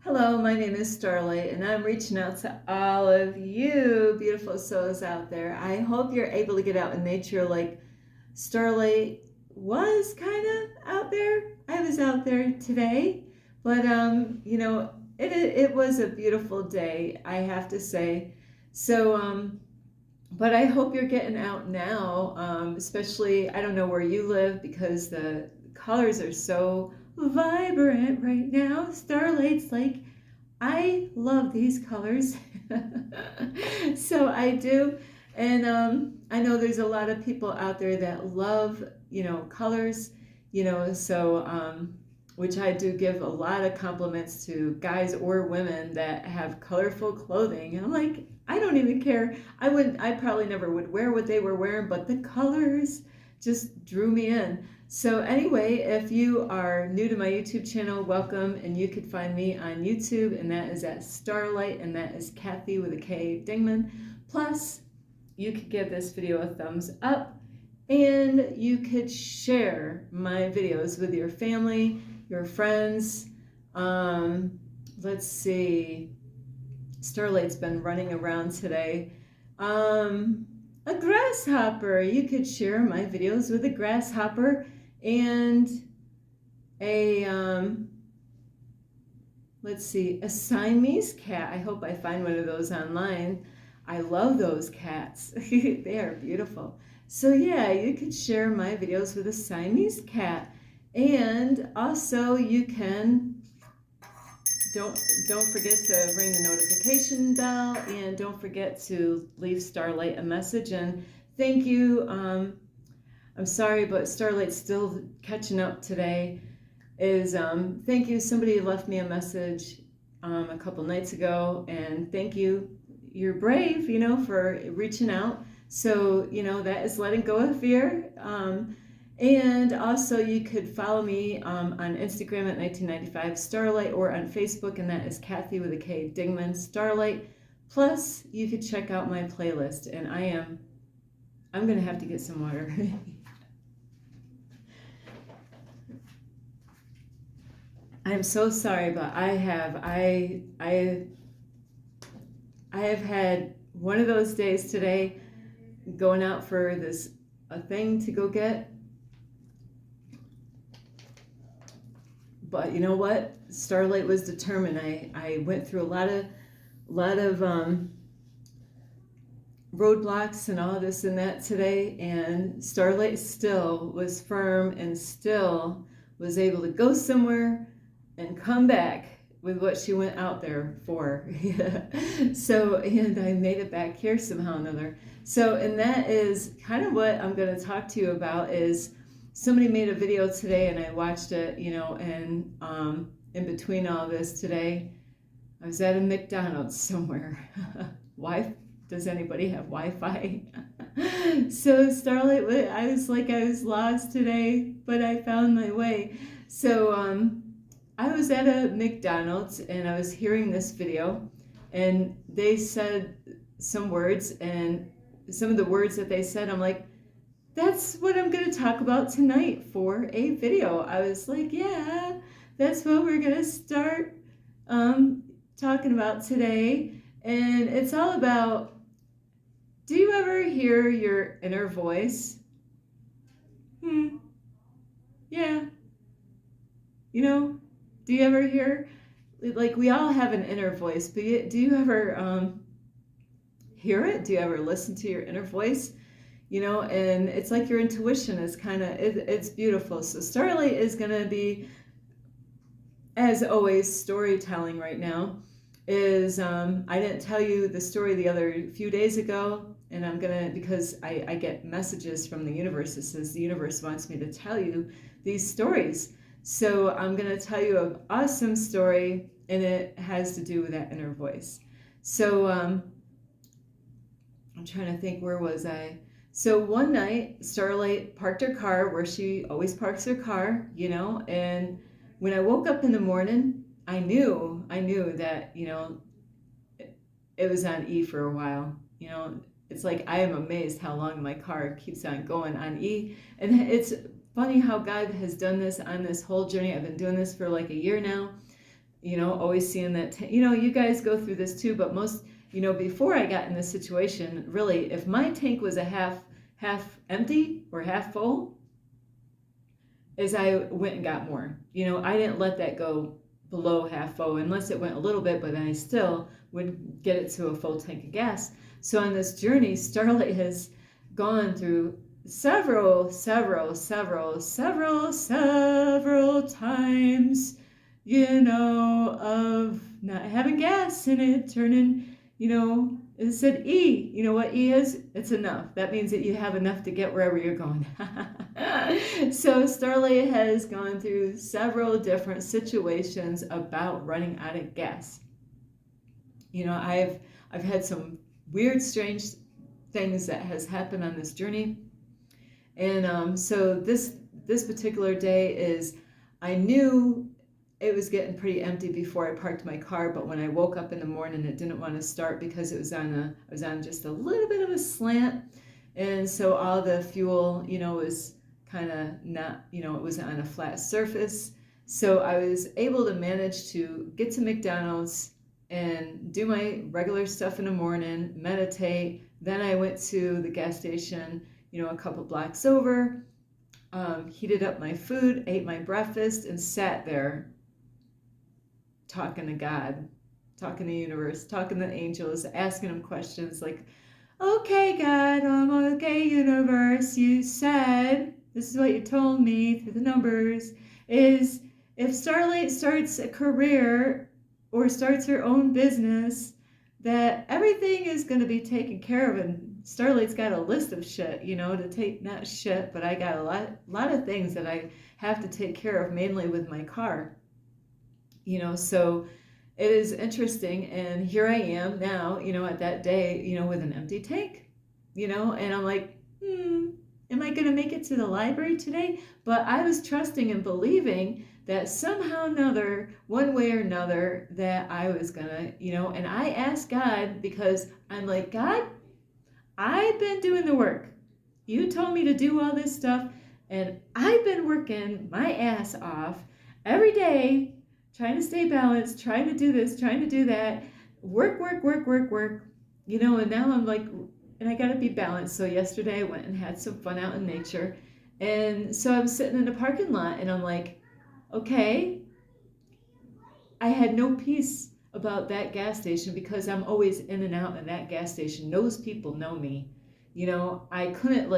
Hello, my name is Starlight, and I'm reaching out to all of you beautiful souls out there. I hope you're able to get out in nature like Starlight was kind of out there. I was out there today, but it was a beautiful day, I have to say. But I hope you're getting out now, especially, I don't know where you live because the colors are so vibrant right now. Starlight's like, I love these colors. So I do. And I know there's a lot of people out there that love, colors, which I do give a lot of compliments to guys or women that have colorful clothing. And I'm like, I don't even care. I probably never would wear what they were wearing, but the colors just drew me in. So anyway, if you are new to my YouTube channel, welcome, and you could find me on YouTube, and that is at Starlight, and that is Kathy with a K Dingman. Plus, you could give this video a thumbs up, and you could share my videos with your family, your friends. Let's see. Starlight's been running around today. A grasshopper. You could share my videos with a grasshopper and a let's see, a Siamese cat. I hope I find one of those online. I love those cats. They are beautiful. So yeah, you could share my videos with a Siamese cat. And also you can don't forget to ring the notification bell, and don't forget to leave Starlight a message. And thank you. I'm sorry, but Starlight's still catching up today. Thank you. Somebody left me a message a couple nights ago, and thank you. You're brave, for reaching out. So, that is letting go of fear. And also you could follow me on Instagram at 1995 Starlight, or on Facebook, and that is Kathy with a K Dingman Starlight. Plus, you could check out my playlist, and I'm gonna have to get some water. I'm so sorry, but I have had one of those days today, going out for a thing to go get. But you know what? Starlight was determined. I went through a lot of roadblocks and all this and that today, and Starlight still was firm and still was able to go somewhere and come back with what she went out there for. So, and I made it back here somehow or another. So, and that is kind of what I'm going to talk to you about. Is somebody made a video today, and I watched it, and in between all this today, I was at a McDonald's somewhere. Why does anybody have Wi-Fi? So Starlight, I was lost today, but I found my way. So I was at a McDonald's, and I was hearing this video, and they said some words, and some of the words that they said, I'm like, that's what I'm going to talk about tonight for a video. I was like, yeah, that's what we're going to start talking about today. And it's all about, do you ever hear your inner voice? Yeah. Do you ever hear, like, we all have an inner voice, but do you ever hear it? Do you ever listen to your inner voice? And it's like your intuition is it's beautiful. So Starlight is going to be, as always, storytelling right now. I didn't tell you the story the other few days ago, and I'm going to, because I get messages from the universe that says the universe wants me to tell you these stories. So I'm going to tell you an awesome story, and it has to do with that inner voice. So I'm trying to think, where was I? So one night, Starlight parked her car where she always parks her car, and when I woke up in the morning, I knew that, it was on E for a while. It's like, I am amazed how long my car keeps on going on E. And it's funny how God has done this on this whole journey. I've been doing this for like a year now. always seeing that, you guys go through this too, but most, before I got in this situation, really, if my tank was a half empty or half full, as I went and got more. I didn't let that go below half full unless it went a little bit, but then I still would get it to a full tank of gas. So on this journey, Starlight has gone through several times, of not having gas in it, turning, it said E. You know what E is? It's enough. That means that you have enough to get wherever you're going. So Starlight has gone through several different situations about running out of gas. I've had some weird, strange things that has happened on this journey. And so this particular day is, I knew it was getting pretty empty before I parked my car, but when I woke up in the morning, it didn't want to start because I was on just a little bit of a slant. And so all the fuel, was kind of not, it wasn't on a flat surface. So I was able to manage to get to McDonald's and do my regular stuff in the morning, meditate. Then I went to the gas station, a couple blocks over, heated up my food, ate my breakfast, and sat there talking to God, talking to the universe, talking to angels, asking them questions like, okay, God, okay, universe, you said, this is what you told me through the numbers, is if Starlight starts a career or starts her own business, that everything is going to be taken care of. And Starlight's got a list of shit, to take, not shit, but I got a lot of things that I have to take care of, mainly with my car. So it is interesting. And here I am now, at that day, with an empty tank, and I'm like, am I going to make it to the library today? But I was trusting and believing that somehow or another, one way or another, that I was going to, and I asked God, because I'm like, God, I've been doing the work. You told me to do all this stuff, and I've been working my ass off every day, trying to stay balanced, trying to do this, trying to do that, work, and now I'm like, and I got to be balanced. So yesterday I went and had some fun out in nature. And so I'm sitting in the parking lot and I'm like, okay, I had no peace about that gas station because I'm always in and out in that gas station. Those people know me. I couldn't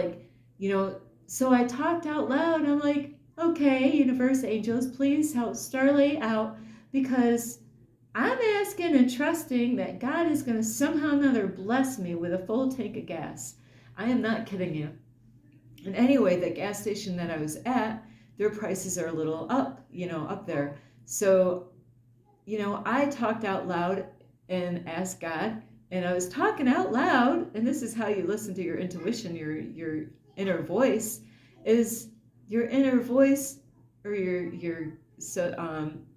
so I talked out loud and I'm like, okay, universe, angels, please help Starlight out, because I'm asking and trusting that God is going to somehow or another bless me with a full tank of gas. I am not kidding you. And anyway, the gas station that I was at, their prices are a little up, up there. So, I talked out loud and asked God, and I was talking out loud, and this is how you listen to your intuition, your inner voice, is your inner voice, or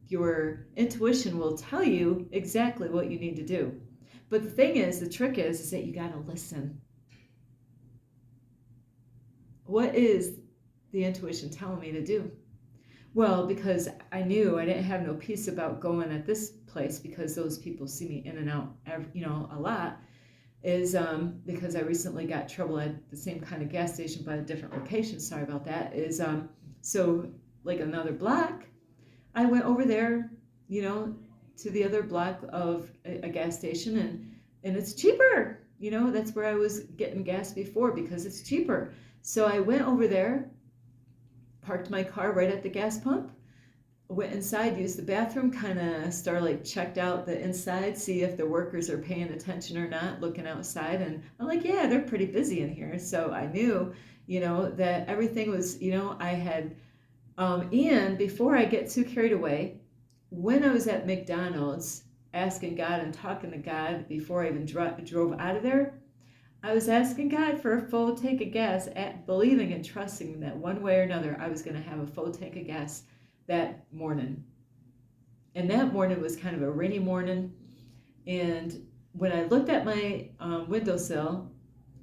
your intuition will tell you exactly what you need to do. But the thing is, the trick is that you got to listen. What is the intuition telling me to do? Well, because I knew I didn't have no peace about going at this place, because those people see me in and out, a lot, is because I recently got trouble at the same kind of gas station but a different location. Sorry about that. Is so like another block, I went over there, to the other block of a gas station, and it's cheaper. That's where I was getting gas before, because it's cheaper. So I went over there, parked my car right at the gas pump, went inside, used the bathroom, kind of Starlight checked out the inside, see if the workers are paying attention or not, looking outside. And I'm like, yeah, they're pretty busy in here. So I knew, that everything was, I had, and before I get too carried away, when I was at McDonald's asking God and talking to God before I even drove out of there, I was asking God for a full tank of gas, believing and trusting that one way or another I was going to have a full tank of gas that morning. And that morning was kind of a rainy morning. And when I looked at my windowsill,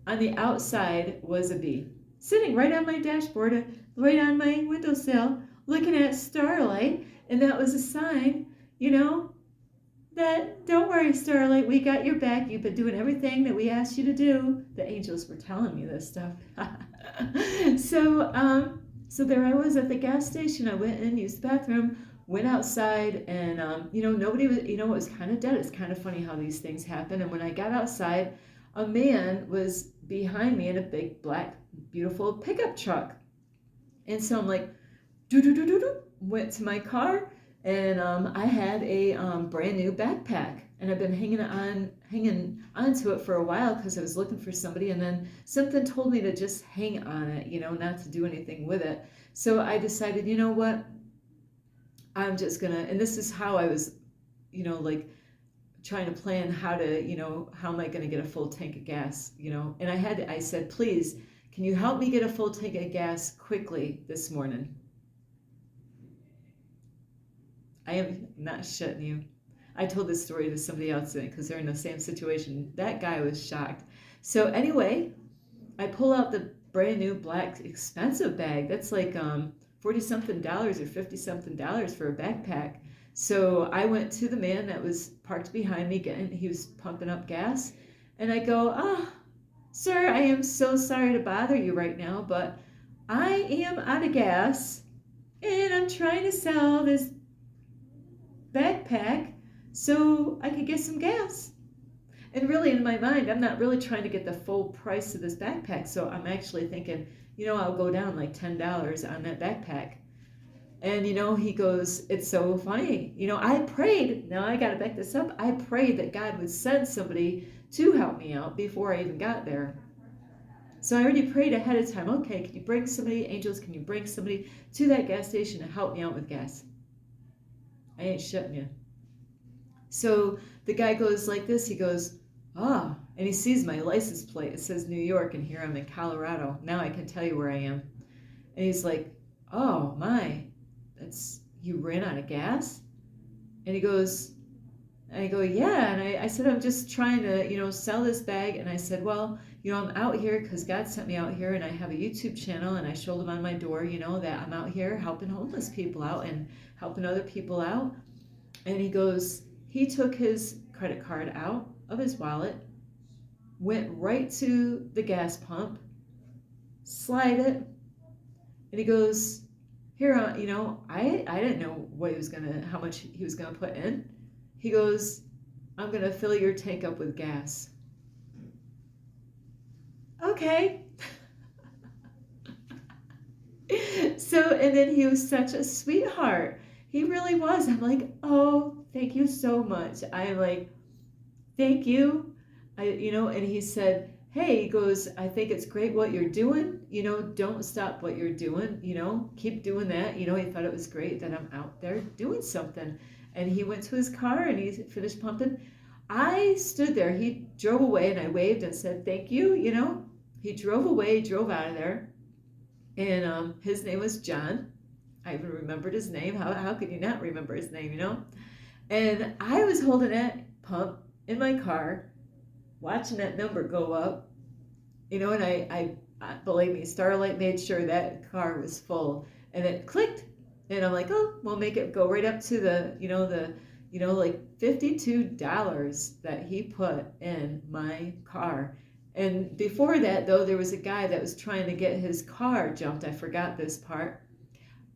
on the outside was a bee sitting right on my dashboard, right on my windowsill, looking at Starlight. And that was a sign, you know, that don't worry, Starlight, we got your back. You've been doing everything that we asked you to do. The angels were telling me this stuff. So there I was at the gas station. I went in, used the bathroom, went outside, and nobody was. It was kind of dead. It's kind of funny how these things happen. And when I got outside, a man was behind me in a big black, beautiful pickup truck. And so I'm like, do do do do do. Went to my car, and I had a brand new backpack, and I've been hanging onto it for a while because I was looking for somebody, and then something told me to just hang on it, not to do anything with it. So I decided, you know what, I'm just gonna, and this is how I was, like trying to plan how to, how am I gonna get a full tank of gas, and I said, please, can you help me get a full tank of gas quickly this morning? I am not shitting you. I told this story to somebody else because they're in the same situation. That guy was shocked. So anyway, I pull out the brand new black expensive bag. That's like $40-something or $50-something for a backpack. So I went to the man that was parked behind me. He was pumping up gas, and I go, sir, I am so sorry to bother you right now, but I am out of gas, and I'm trying to sell this backpack so I could get some gas. And really, in my mind, I'm not really trying to get the full price of this backpack. So I'm actually thinking, I'll go down like $10 on that backpack. And, he goes, it's so funny. I prayed, now I got to back this up. I prayed that God would send somebody to help me out before I even got there. So I already prayed ahead of time. Okay, can you bring somebody, angels, can you bring somebody to that gas station to help me out with gas? I ain't shitting you. So the guy goes like this. He goes, and he sees my license plate. It says New York, and here I'm in Colorado. Now I can tell you where I am. And he's like, oh my, you ran out of gas? And he goes, and I go, yeah. And I said, I'm just trying to, sell this bag. And I said, well, I'm out here because God sent me out here, and I have a YouTube channel, and I showed him on my door, that I'm out here helping homeless people out and helping other people out. And he took his credit card out of his wallet, went right to the gas pump, slide it, and he goes, here, I didn't know how much he was gonna put in. He goes, I'm gonna fill your tank up with gas. Okay. So, and then he was such a sweetheart. He really was. I'm like, oh, thank you so much. I'm like, thank you. And he said, hey, he goes, I think it's great what you're doing. Don't stop what you're doing. Keep doing that. He thought it was great that I'm out there doing something. And he went to his car and he finished pumping. I stood there. He drove away, and I waved and said, thank you. He drove away, drove out of there. And his name was John. I even remembered his name. How could you not remember his name, And I was holding that pump in my car, watching that number go up, and I believe me, Starlight made sure that car was full, and it clicked, and I'm like, oh, we'll make it go right up to the like $52 that he put in my car. And before that, though, there was a guy that was trying to get his car jumped. I forgot this part.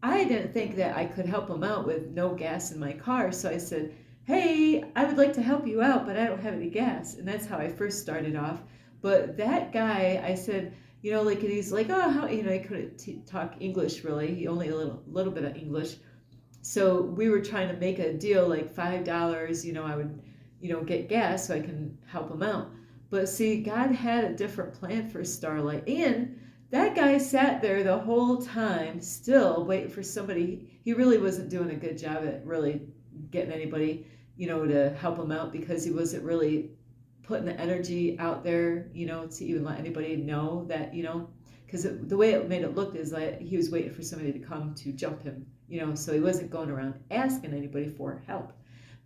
I didn't think that I could help him out with no gas in my car, so I said, hey, I would like to help you out, but I don't have any gas. And that's how I first started off. But that guy, I said, and he's like, oh, how, he couldn't talk English really. He only a little bit of English. So we were trying to make a deal, like $5, I would, get gas so I can help him out. But see, God had a different plan for Starlight. And that guy sat there the whole time still waiting for somebody. He really wasn't doing a good job at really getting anybody, to help him out, because he wasn't really putting the energy out there, to even let anybody know that, because the way it made it look is like he was waiting for somebody to come to jump him, so he wasn't going around asking anybody for help.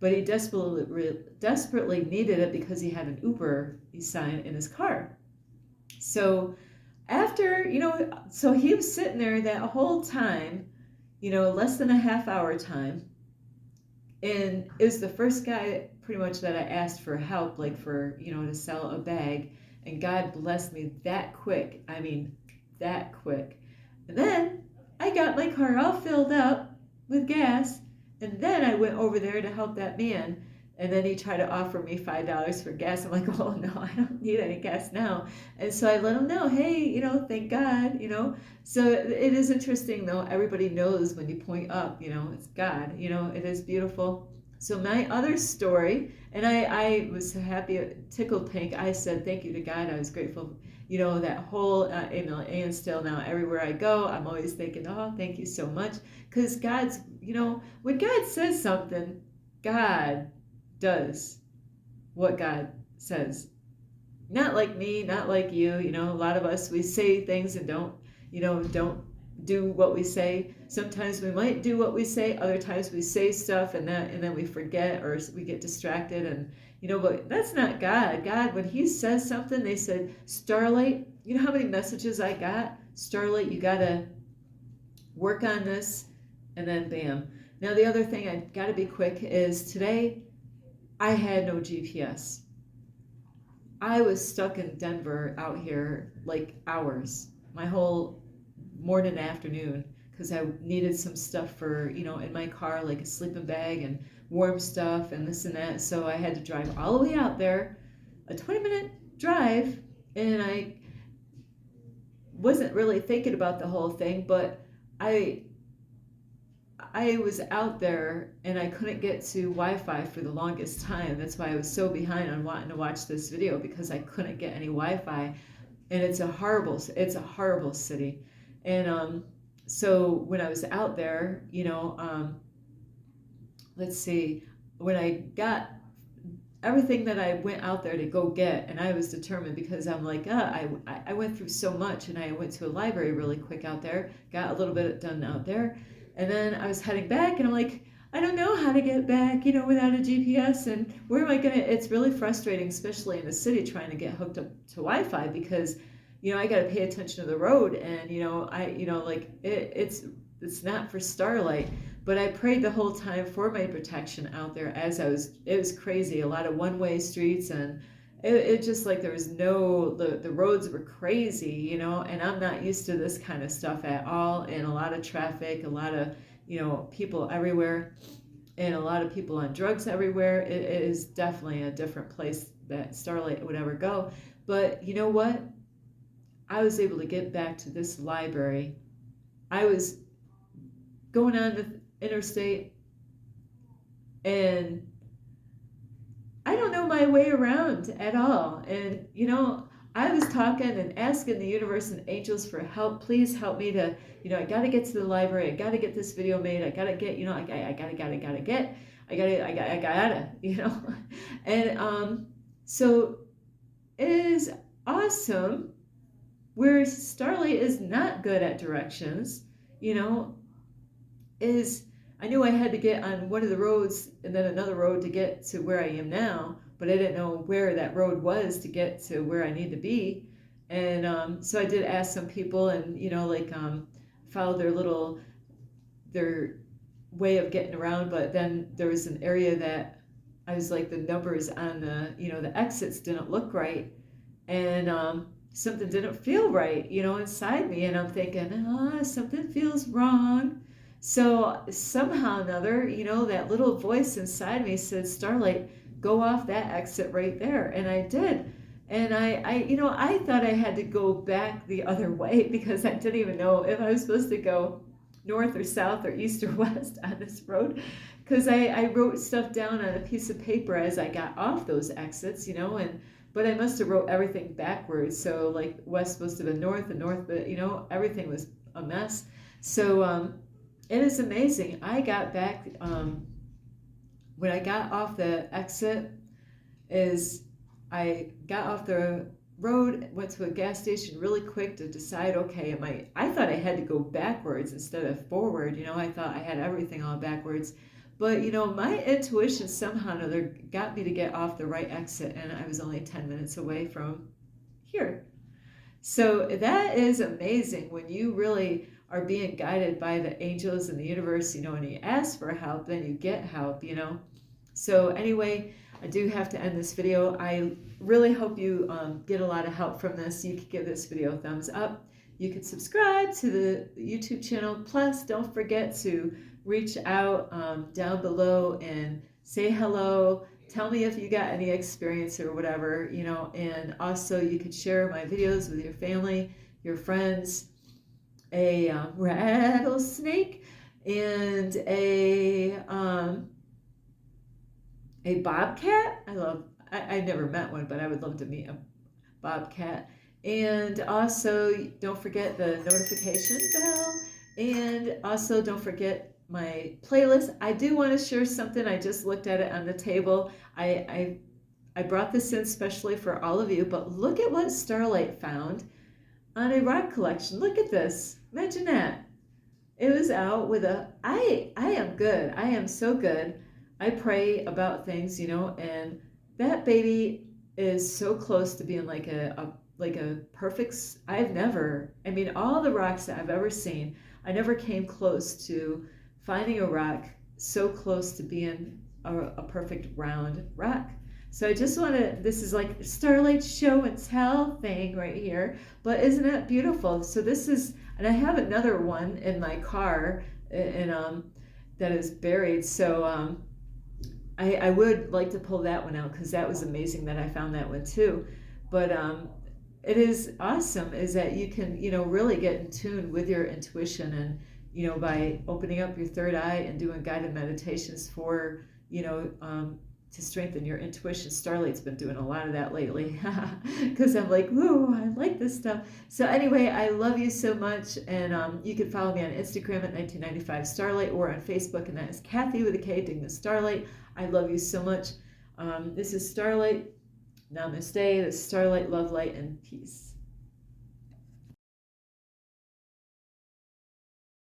But he desperately needed it because he had an Uber sign in his car. So after, so he was sitting there that whole time, less than a half hour time, And it was the first guy pretty much that I asked for help, like for, to sell a bag. And God blessed me that quick. I mean, that quick. And then I got my car all filled up with gas. And then I went over there to help that man. And then he tried to offer me $5 for gas. I'm like, oh no, I don't need any gas now. And so I let him know, hey, thank God. So it is interesting though. Everybody knows when you point up, it's God, it is beautiful. So my other story, and I was so happy, tickled pink. I said, thank you to God. I was grateful, that whole email, and still now everywhere I go, I'm always thinking, oh, thank you so much. Because God's, when God says something, God does what God says. Not like me, not like you. A lot of us, we say things and don't do what we say. Sometimes we might do what we say. Other times we say stuff and then we forget or we get distracted. And but that's not God. God, when He says something, they said, Starlight. You know how many messages I got? Starlight, you gotta work on this, and then bam. Now the other thing I gotta be quick is today I had no GPS. I was stuck in Denver out here like hours, my whole morning and afternoon, because I needed some stuff for, in my car, like a sleeping bag and warm stuff and this and that. So I had to drive all the way out there, a 20-minute drive, and I wasn't really thinking about the whole thing, but I was out there and I couldn't get to Wi-Fi for the longest time. That's why I was so behind on wanting to watch this video, because I couldn't get any Wi-Fi, and it's a horrible city. And so when I was out there, let's see, when I got everything that I went out there to go get, and I was determined, because I'm like, I went through so much, and I went to a library really quick out there, got a little bit done out there. And then I was heading back, and I'm like, I don't know how to get back, without a GPS. And where am I going to? It's really frustrating, especially in the city, trying to get hooked up to Wi-Fi, because, I got to pay attention to the road. And, it's not for Starlight. But I prayed the whole time for my protection out there it was crazy. A lot of one-way streets, and it just like there was the roads were crazy, and I'm not used to this kind of stuff at all, and a lot of traffic, a lot of, people everywhere, and a lot of people on drugs everywhere. It is definitely a different place that Starlight would ever go. But you know what? I was able to get back to this library. I was going on the interstate, and I don't know my way around at all. And, I was talking and asking the universe and angels for help. Please help me to, I got to get to the library. I got to get this video made. I got to get, I gotta. And so it is awesome where Starlight is not good at directions, I knew I had to get on one of the roads and then another road to get to where I am now, but I didn't know where that road was to get to where I need to be. And so I did ask some people, and follow their way of getting around. But then there was an area that I was like, the numbers on the exits didn't look right, and something didn't feel right, inside me, and I'm thinking, something feels wrong. So somehow or another, that little voice inside me said, Starlight, go off that exit right there. And I did. And I thought I had to go back the other way, because I didn't even know if I was supposed to go north or south or east or west on this road. Because I wrote stuff down on a piece of paper as I got off those exits, but I must have wrote everything backwards. So like west supposed to be north, and north, but everything was a mess. So it is amazing. I got back, when I got off the exit, I got off the road, went to a gas station really quick to decide, okay, I thought I had to go backwards instead of forward. I thought I had everything all backwards. But, my intuition somehow or another got me to get off the right exit, and I was only 10 minutes away from here. So that is amazing when you really are being guided by the angels in the universe, you know, when you ask for help, then you get help, you know. So anyway, I do have to end this video. I really hope you get a lot of help from this. You could give this video a thumbs up. You can subscribe to the YouTube channel. Plus, don't forget to reach out down below and say hello. Tell me if you got any experience or whatever, you know, and also you could share my videos with your family, your friends. A rattlesnake and a bobcat. I never met one, but I would love to meet a bobcat. And also, don't forget the notification bell. And also, don't forget my playlist. I do want to share something. I just looked at it on the table. I brought this in specially for all of you, but look at what Starlight found on a rock collection. Look at this. Imagine that. It was out with I am good. I am so good. I pray about things, you know, and that baby is so close to being like a perfect. I mean, all the rocks that I've ever seen, I never came close to finding a rock so close to being a perfect round rock. So I just want to, this is like Starlight show and tell thing right here, but isn't it beautiful? So this is, and I have another one in my car, and that is buried. So I would like to pull that one out because that was amazing that I found that one too. But it is awesome is that you can, you know, really get in tune with your intuition, and, you know, by opening up your third eye and doing guided meditations for, you know, to strengthen your intuition. Starlight's been doing a lot of that lately because I'm like, whoa, I like this stuff. So anyway, I love you so much, and you can follow me on Instagram at 1995 Starlight, or on Facebook, and that is Kathy with a K, Ding the Starlight. I love you so much. This is Starlight. Namaste. This is Starlight, love, light, and peace.